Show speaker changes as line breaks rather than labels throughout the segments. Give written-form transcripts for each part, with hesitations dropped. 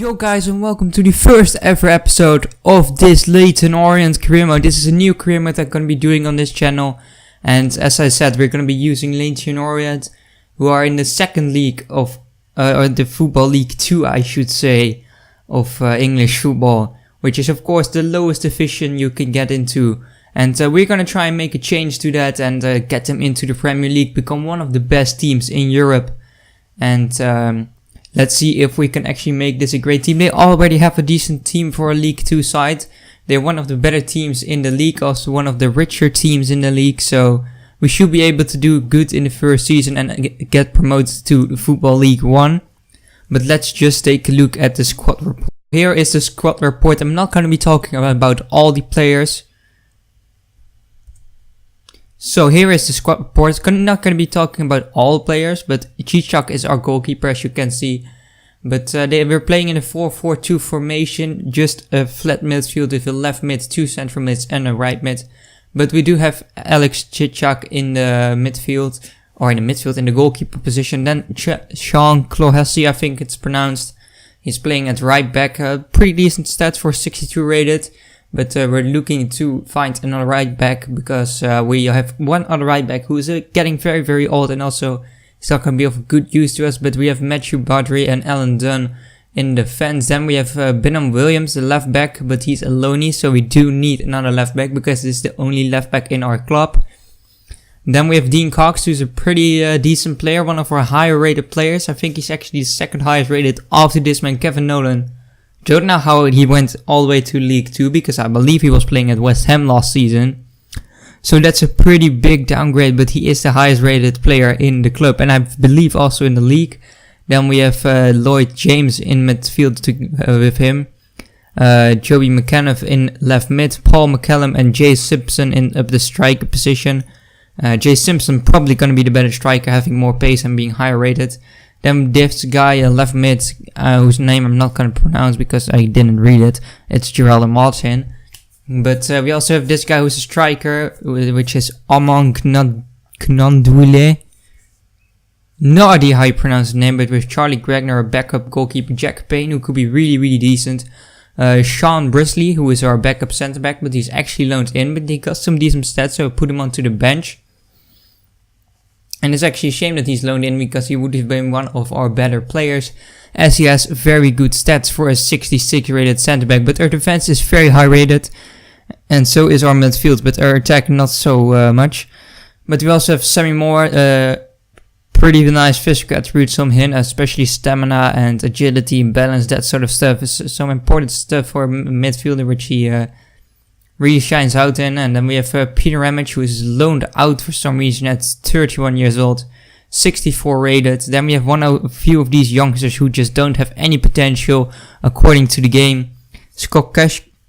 Yo guys, and welcome to the first ever episode of this Leyton Orient career mode. This is a new career mode I'm going to be doing on this channel. And as I said, we're going to be using Leyton Orient, who are in the second league of, or the Football League 2 I should say, of English football. Which is of course the lowest division you can get into. And we're going to try and make a change to that and get them into the Premier League, become one of the best teams in Europe. And let's see if we can actually make this a great team. They already have a decent team for a League 2 side. They're one of the better teams in the league, also one of the richer teams in the league. So we should be able to do good in the first season and get promoted to Football League 1. But let's just take a look at the squad report. Here is the squad report. I'm not going to be talking about all the players. So here is the squad report. I'm not going to be talking about all players, but Chichak is our goalkeeper, as you can see. But they were playing in a 4-4-2 formation, just a flat midfield with a left mid, 2 central mids and a right mid. But we do have Alex Chichak in the midfield, or in the goalkeeper position. Then Sean Clohessy, I think it's pronounced. He's playing at right back, pretty decent stats for 62 rated. But we're looking to find another right back because we have one other right back who is getting very, very old and also is not going to be of good use to us. But we have Matthew Badri and Alan Dunn in defense. Then we have Benham Williams, the left back, but he's a loanee, so we do need another left back because this is the only left back in our club. Then we have Dean Cox, who's a pretty decent player, one of our higher rated players. I think he's actually the second highest rated after this man, Kevin Nolan. Don't know how he went all the way to League 2 because I believe he was playing at West Ham last season. So that's a pretty big downgrade, but he is the highest rated player in the club and I believe also in the league. Then we have Lloyd James in midfield with him. Joey McAnuff in left mid, Paul McCallum and Jay Simpson in the striker position. Jay Simpson probably going to be the better striker, having more pace and being higher rated. Then this guy, left mid, whose name I'm not going to pronounce because I didn't read it. It's Geraldo Martin. But we also have this guy who's a striker, which is Amon Knandule. No idea how you pronounce his name, but with Charlie Gregner, a backup goalkeeper, Jack Payne, who could be really, really decent. Sean Brisley, who is our backup centre back, but he's actually loaned in, but he got some decent stats, so I put him onto the bench. And it's actually a shame that he's loaned in because he would have been one of our better players, as he has very good stats for a 66 rated centre back. But our defense is very high rated, and so is our midfield, but our attack not so much. But we also have Sammy Moore, pretty nice physical attributes from him, especially stamina and agility and balance, that sort of stuff is some important stuff for a midfielder, which he really shines out in. And then we have Peter Ramage, who is loaned out for some reason at 31 years old, 64 rated. Then we have a few of these youngsters who just don't have any potential according to the game. Scott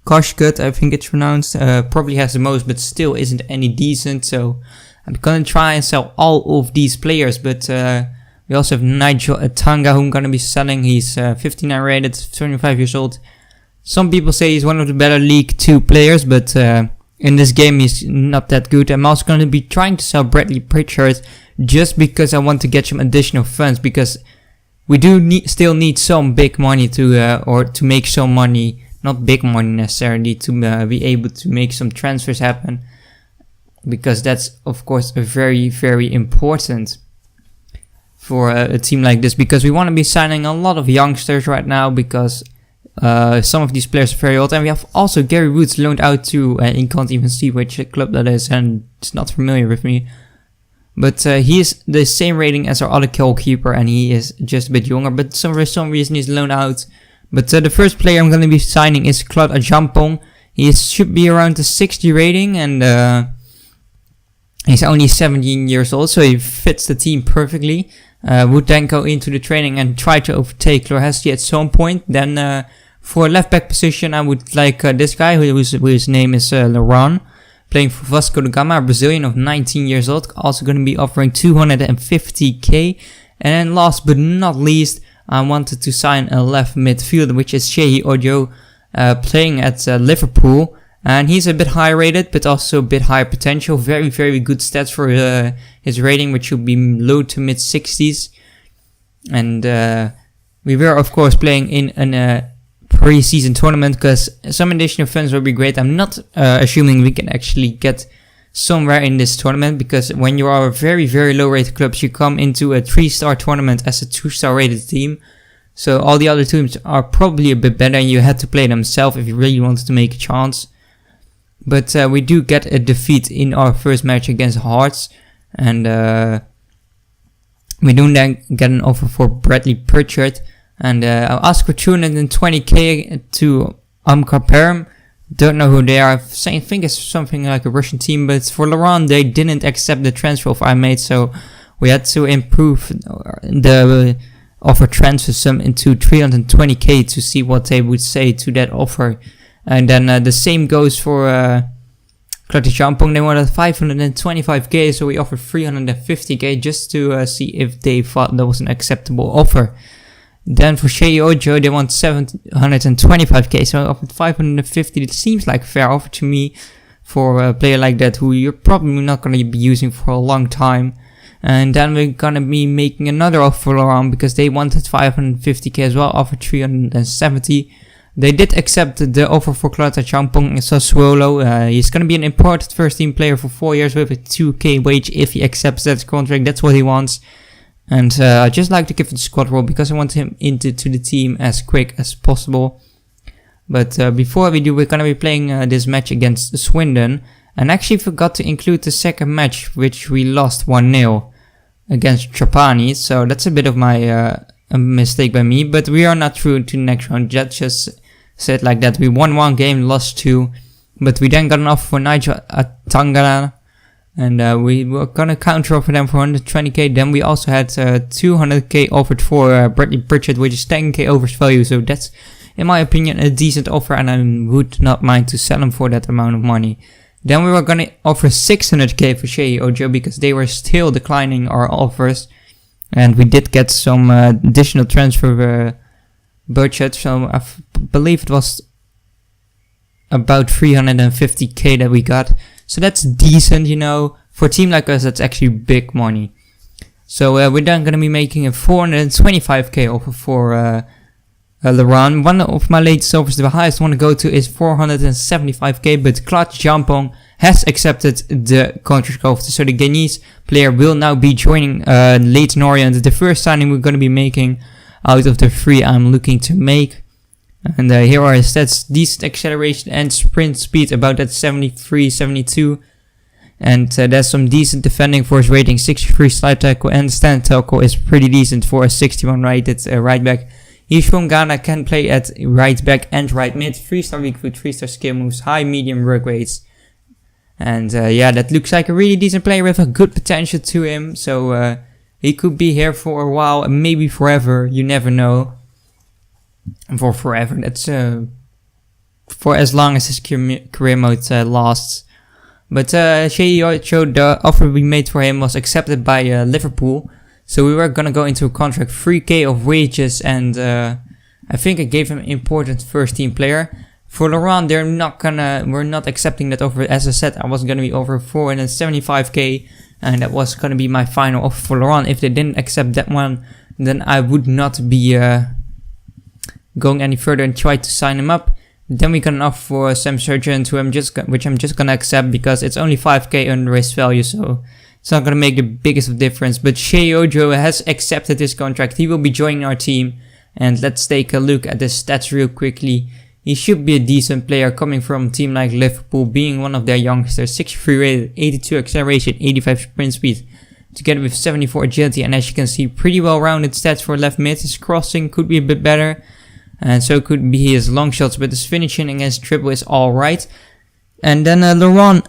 Koshkut, I think it's pronounced, probably has the most, but still isn't any decent. So I'm gonna try and sell all of these players. But we also have Nigel Atanga, who I'm gonna be selling. He's 59 rated, 25 years old. Some people say he's one of the better League 2 players, but in this game he's not that good. I'm also going to be trying to sell Bradley Pritchard just because I want to get some additional funds, because we do still need some big money to make some money, not big money necessarily, to be able to make some transfers happen, because that's of course very, very important for a team like this, because we want to be signing a lot of youngsters right now, because some of these players are very old. And we have also Gary Woods loaned out to, I can't even see which club that is, and it's not familiar with me. But he is the same rating as our other goalkeeper, and he is just a bit younger, but for some reason he's loaned out. But the first player I'm going to be signing is Claude Ajampong. He should be around the 60 rating, and he's only 17 years old, so he fits the team perfectly. Would then go into the training and try to overtake Clohessy at some point. Then for left back position, I would like this guy whose name is Laurent, playing for Vasco da Gama, a Brazilian of 19 years old, also going to be offering 250k. And then last but not least, I wanted to sign a left midfielder, which is Shehi Odio, playing at Liverpool. And he's a bit high rated, but also a bit higher potential. Very, very good stats for his rating, which should be low to mid 60s. And We were of course playing in a pre-season tournament because some additional funds will be great. I'm not assuming we can actually get somewhere in this tournament, because when you are a very, very low rated clubs, you come into a 3-star tournament as a 2-star rated team. So all the other teams are probably a bit better and you had to play themselves if you really wanted to make a chance. But we do get a defeat in our first match against Hearts. And we do then get an offer for Bradley Pritchard. And I'll ask for 220k to compare him. Don't know who they are. I think it's something like a Russian team, but for Laurent they didn't accept the transfer offer I made, so we had to improve the offer transfer sum into 320k to see what they would say to that offer. And then the same goes for Clutty Champong. They wanted 525k, so we offered 350k just to see if they thought that was an acceptable offer. Then for Shea Ojo, they want 725k, so I offered 550. It seems like a fair offer to me for a player like that who you're probably not going to be using for a long time. And then we're going to be making another offer around because they wanted 550k as well, offered 370. They did accept the offer for Clara Champong Sassuolo. He's going to be an imported first team player for 4 years with a 2k wage if he accepts that contract. That's what he wants. And I just like to give it a squad role because I want him into the team as quick as possible. But before we do, we're going to be playing this match against Swindon. And actually forgot to include the second match, which we lost 1-0 against Trapani. So that's a bit of my a mistake by me. But we are not through to the next round. Just said like that. We won 1 game, lost 2. But we then got an offer for Nigel Atangana. And we were gonna counter offer them for 120k. Then we also had 200k offered for Bradley Pritchard, which is 10k over his value. So that's, in my opinion, a decent offer, and I would not mind to sell him for that amount of money. Then we were gonna offer 600k for Shea Ojo because they were still declining our offers, and we did get some additional transfer budget. So I believe it was about 350k that we got. So that's decent, you know. For a team like us, that's actually big money. So we're then going to be making a 425k offer for Laurent. One of my latest offers, the highest one to go to, is 475k. But Claude Jampong has accepted the contract offer. So the Ghanese player will now be joining Leyton Orient. The first signing we're going to be making out of the 3 I'm looking to make. And here are his stats: decent acceleration and sprint speed, about at 73, 72. And there's some decent defending for his rating, 63 slide tackle, and stand tackle is pretty decent for a 61 rated right back. He's from Ghana, can play at right back and right mid, 3-star weak foot, 3-star skill moves, high medium work rates. And yeah, that looks like a really decent player with a good potential to him. So he could be here for a while, and maybe forever, you never know. For forever, that's for as long as his career mode lasts. But Shea Ojo, the offer we made for him was accepted by Liverpool, so we were gonna go into a contract, 3k of wages, and I think I gave him important first team player. For Laurent, we're not accepting that offer. As I said, I was gonna be over 475k, and that was gonna be my final offer for Laurent. If they didn't accept that one, then I would not be going any further and try to sign him up. Then we got an offer for Sam Sargent, which I'm just gonna accept because it's only 5k under his value, so it's not gonna make the biggest of difference. But Shea Ojo has accepted his contract. He will be joining our team, and let's take a look at his stats real quickly. He should be a decent player coming from a team like Liverpool, being one of their youngsters. 63 rated, 82 acceleration, 85 sprint speed, together with 74 agility, and as you can see, pretty well rounded stats for left mid. His crossing could be a bit better, and so could be his long shots, but his finishing against triple is alright. And then Laurent,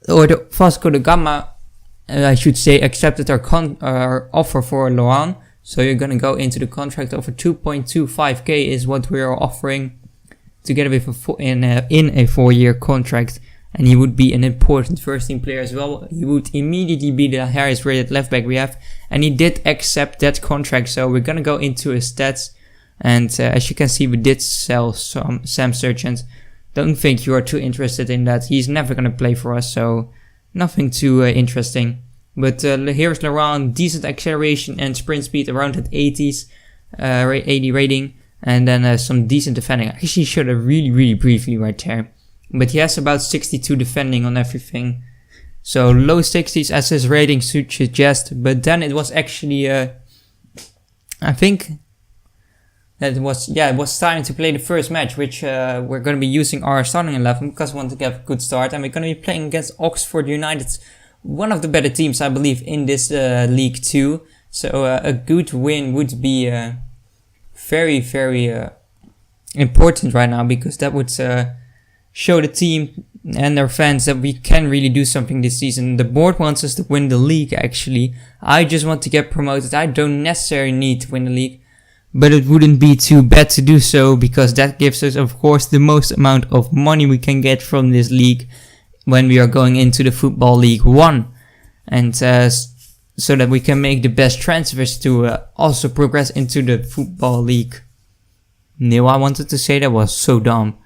or the Vasco da Gama, I should say, accepted our offer for Laurent. So you're gonna go into the contract offer. 2.25k is what we are offering, together with in a 4-year contract. And he would be an important first team player as well. He would immediately be the highest rated left back we have, and he did accept that contract. So we're gonna go into his stats. And as you can see, we did sell some Sam Sargent. Don't think you are too interested in that. He's never going to play for us, so nothing too interesting. But here's Laurent, decent acceleration and sprint speed around at 80s. 80 rating, and then some decent defending. I actually showed it really briefly right there. But he has about 62 defending on everything. So low 60s as his rating should suggest. But then it was actually, I think that it was time to play the first match, which we're going to be using our starting 11 because we want to get a good start. And we're going to be playing against Oxford United, one of the better teams, I believe, in this League 2. So a good win would be very important right now, because that would show the team and their fans that we can really do something this season. The board wants us to win the league, actually. I just want to get promoted. I don't necessarily need to win the league, but it wouldn't be too bad to do so, because that gives us, of course, the most amount of money we can get from this league when we are going into the Football League 1. And so that we can make the best transfers to also progress into the Football League. No, I wanted to say that was so dumb.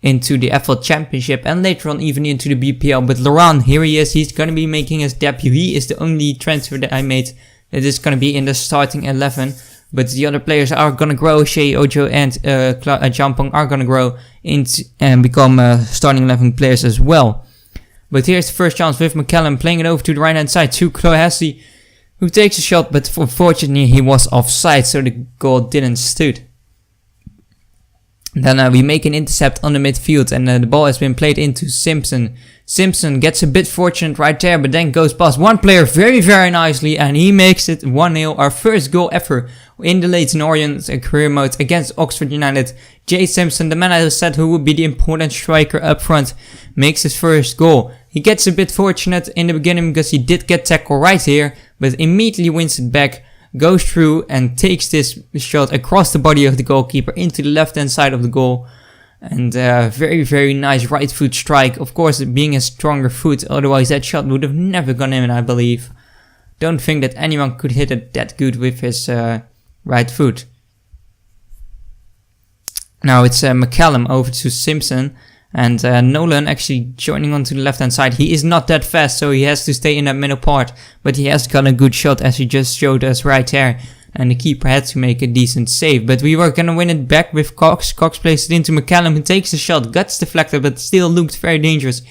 Into the FL Championship and later on even into the BPL. But Laurent, here he is. He's going to be making his debut. He is the only transfer that I made that is going to be in the starting 11. But the other players are going to grow. Shea, Ojo and Jampong are going to grow into and become starting 11 players as well. But here's the first chance with McCallum playing it over to the right hand side to Clohessy, who takes a shot, but unfortunately he was offside, so the goal didn't stood. Then we make an intercept on the midfield, and the ball has been played into Simpson. Simpson gets a bit fortunate right there, but then goes past one player very nicely, and he makes it 1-0, our first goal ever in the Leyton Orient career mode against Oxford United. Jay Simpson, the man I said who would be the important striker up front, makes his first goal. He gets a bit fortunate in the beginning because he did get tackled right here, but immediately wins it back, goes through and takes this shot across the body of the goalkeeper into the left hand side of the goal. And very nice right foot strike. Of course, being a stronger foot, otherwise that shot would have never gone in, I believe. Don't think that anyone could hit it that good with his right foot. Now it's McCallum over to Simpson. And Nolan actually joining onto the left hand side. He is not that fast, so he has to stay in that middle part. But he has got a good shot, as he just showed us right there. And the keeper had to make a decent save. But we were gonna win it back with Cox. Cox plays it into McCallum, who takes the shot. Gets deflected, but still looked very dangerous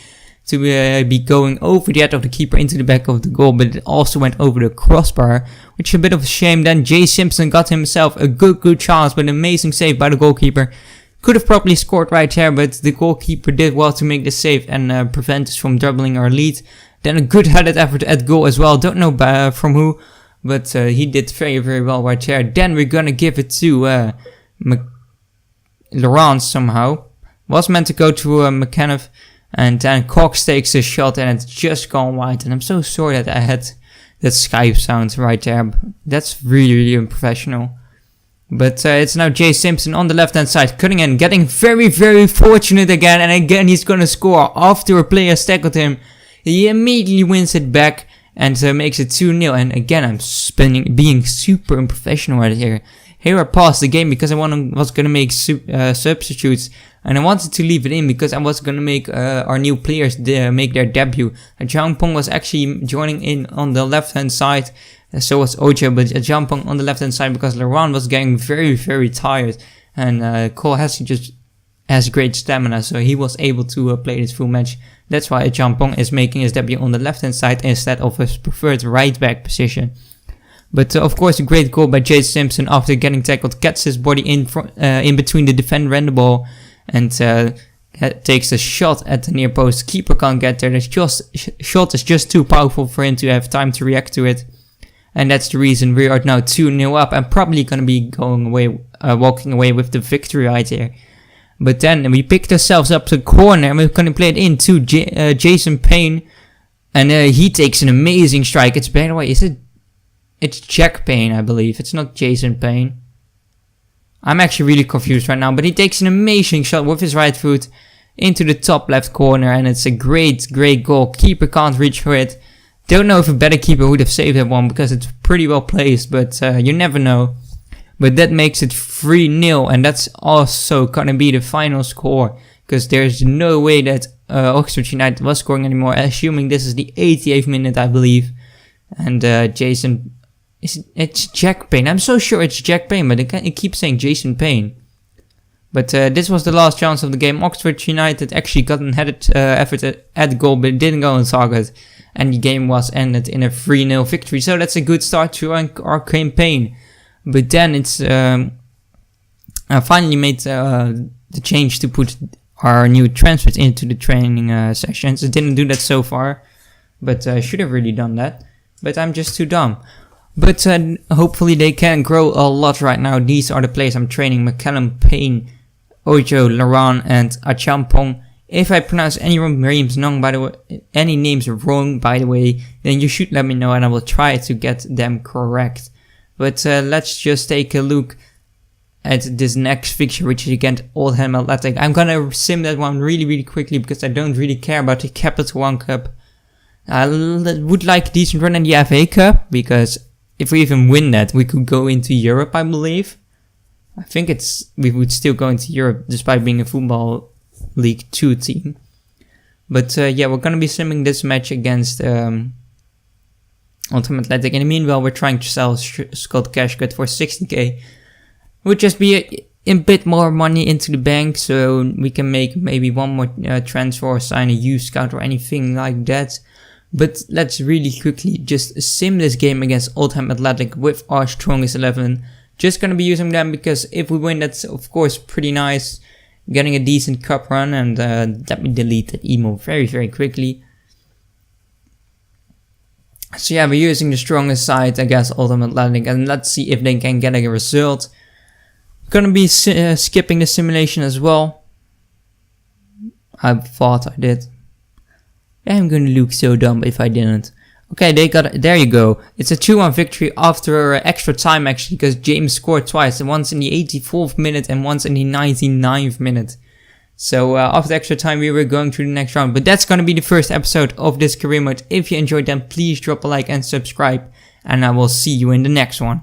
to be going over the head of the keeper into the back of the goal. But it also went over the crossbar, which is a bit of a shame. Then Jay Simpson got himself a good chance, but an amazing save by the goalkeeper. Could have probably scored right here, but the goalkeeper did well to make the save and prevent us from doubling our lead. Then a good headed effort at goal as well. Don't know from who, but he did very well right here. Then we're gonna give it to Laurent somehow. Was meant to go to McKenna, and then Cox takes a shot and it's just gone wide. And I'm so sorry that I had that Skype sound right there. That's really unprofessional. But it's now Jay Simpson on the left hand side, cutting in, getting very fortunate again, and again he's gonna score after a player tackled him. He immediately wins it back and makes it 2-0, and again I'm being super unprofessional right here. Here I paused the game because I was gonna make substitutes, and I wanted to leave it in because I was gonna make our new players make their debut. Zhang Peng was actually joining in on the left hand side. So was Ocha, but Jampong on the left hand side because Laurent was getting very tired, and Cole just has great stamina, so he was able to play this full match. That's why Jampong is making his debut on the left hand side instead of his preferred right back position. But of course a great goal by Jay Simpson after getting tackled, gets his body in between the defender and the ball, and takes a shot at the near post. Keeper can't get there. The shot is just too powerful for him to have time to react to it. And that's the reason we are now 2-0 up. I'm probably going to be walking away with the victory right here. But then we picked ourselves up to the corner and we're going to play it in to Jason Payne. And he takes an amazing strike. It's, by the way, it's Jack Payne, I believe. It's not Jason Payne. I'm actually really confused right now. But he takes an amazing shot with his right foot into the top left corner. And it's a great goal. Keeper can't reach for it. Don't know if a better keeper would have saved that one because it's pretty well placed, but you never know. But that makes it 3-0, and that's also gonna be the final score because there's no way that Oxford United was scoring anymore, assuming this is the 88th minute, I believe. And Jason It's Jack Payne. I'm so sure it's Jack Payne, but it keeps saying Jason Payne. But this was the last chance of the game. Oxford United actually got an effort at goal, but it didn't go on target. And the game was ended in a 3-0 victory. So that's a good start to our campaign. But then it's I finally made the change to put our new transfers into the training sessions. I didn't do that so far, but I should have really done that. But I'm just too dumb. But hopefully they can grow a lot right now. These are the players I'm training: McCallum, Payne, Ojo, Laran, and Achampong. If I pronounce any names wrong, by the way, then you should let me know and I will try to get them correct. But let's just take a look at this next fixture, which is against Oldham Athletic. I'm gonna sim that one really quickly because I don't really care about the Capital One Cup. I would like a decent run in the FA Cup, because if we even win that, we could go into Europe, I believe. I think we would still go into Europe despite being a Football League 2 team. But yeah, we're gonna be simming this match against Oldham Athletic. In the meanwhile, we're trying to sell Scott Cashcut for 60k. Would just be a bit more money into the bank, so we can make maybe one more transfer or sign a youth scout or anything like that. But let's really quickly just sim this game against Oldham Athletic with our strongest 11. Just gonna be using them because if we win, that's of course pretty nice. Getting a decent cup run, and let me delete that emo very quickly. So yeah, we're using the strongest side against Oldham Athletic, and let's see if they can get a result. Gonna be skipping the simulation as well. I thought I did. I'm gonna look so dumb if I didn't. Okay, they got it. There you go. It's a 2-1 victory after extra time actually, because James scored twice, once in the 84th minute and once in the 99th minute. So after extra time we were going to the next round. But that's gonna be the first episode of this career mode. If you enjoyed them, please drop a like and subscribe, and I will see you in the next one.